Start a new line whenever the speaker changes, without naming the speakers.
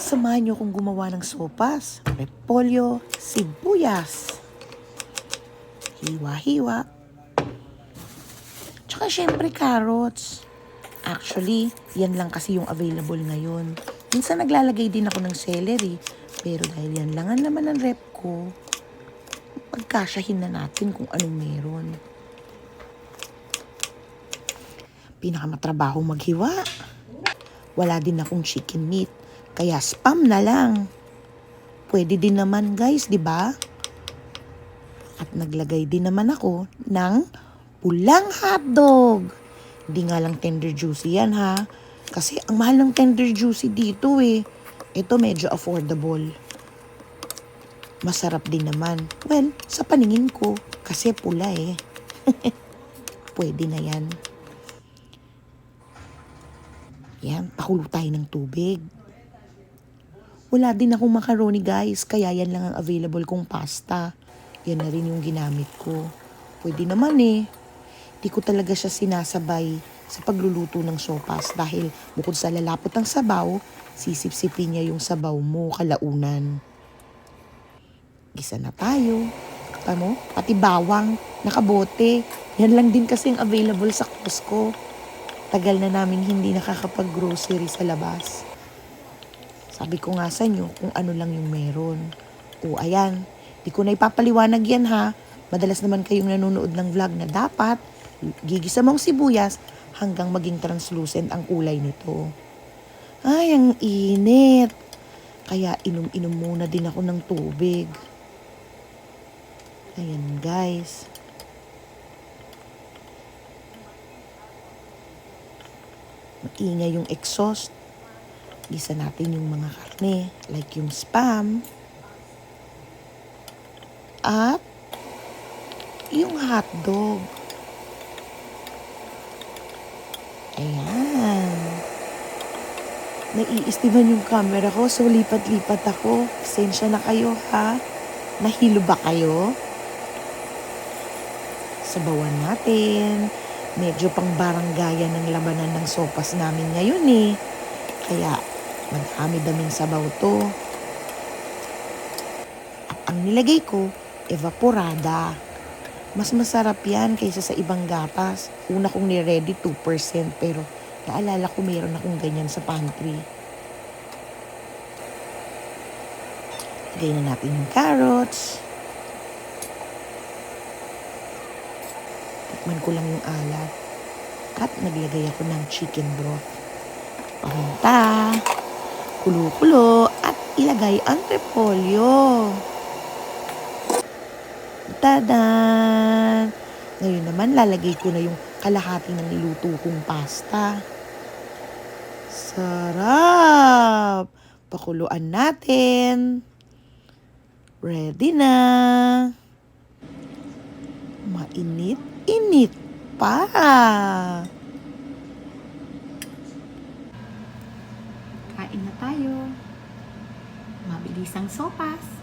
Samahan niyo kong gumawa ng sopas, repolyo, sibuyas, hiwa-hiwa, tsaka syempre carrots. Actually, yan lang kasi yung available ngayon. Minsan naglalagay din ako ng celery, pero dahil yan lang ang laman ng rep ko, pagkasyahin na natin kung anong meron. Pinakamatrabaho maghiwa. Wala din akong chicken meat, kaya spam na lang. Pwede din naman guys, di ba? At naglagay din naman ako ng pulang hotdog. Hindi nga lang tender juicy yan ha. Kasi ang mahal ng tender juicy dito eh. Ito medyo affordable. Masarap din naman. Well, sa paningin ko. Kasi pula eh. Pwede na yan. Yan, pakulo tayo ng tubig. Wala din akong macaroni guys. Kaya yan lang ang available kong pasta. Yan na rin yung ginamit ko. Pwede naman eh. Di ko talaga siya sinasabay sa pagluluto ng sopas dahil bukod sa lalapot ng sabaw, sisip-sipin niya yung sabaw mo kalaunan. Gisa na tayo. Tamo, pati bawang, nakabote. Yan lang din kasi ang available sa Costco. Tagal na namin hindi nakakapag-grocery sa labas. Sabi ko nga sa inyo kung ano lang yung meron. O ayan, di ko na ipapaliwanag yan ha. Madalas naman kayong nanonood ng vlog na dapat gigisa mong sibuyas hanggang maging translucent ang kulay nito. Ay, ang init. Kaya inom-inom muna din ako ng tubig. Ayan guys. Maingay yung exhaust. Gisa natin yung mga karne like yung spam at yung hotdog. Ayan. Naiistiman yung camera ko, so lipat-lipat ako. Pasensya na kayo, ha? Nahilo ba kayo? Sabawan natin. Medyo pang baranggayan ng labanan ng sopas namin ngayon, eh. Kaya, madami-daming sabaw to. At ang nilagay ko, evaporada. Mas masarap yan kaysa sa ibang gatas. Una kong ni-ready 2%, pero naalala ko mayroon akong ganyan sa pantry. Lagay na natin yung carrots. Tikman ko lang yung alat. At naglagay ako ng chicken broth. Paminta, kulo-kulo, at ilagay ang repolyo. Tadan! Ngayon naman, lalagay ko na yung kalahati ng niluto kong pasta. Sarap! Pakuluan natin. Ready na. Mainit-init pa.
Kain na tayo. Mabilis ang sopas.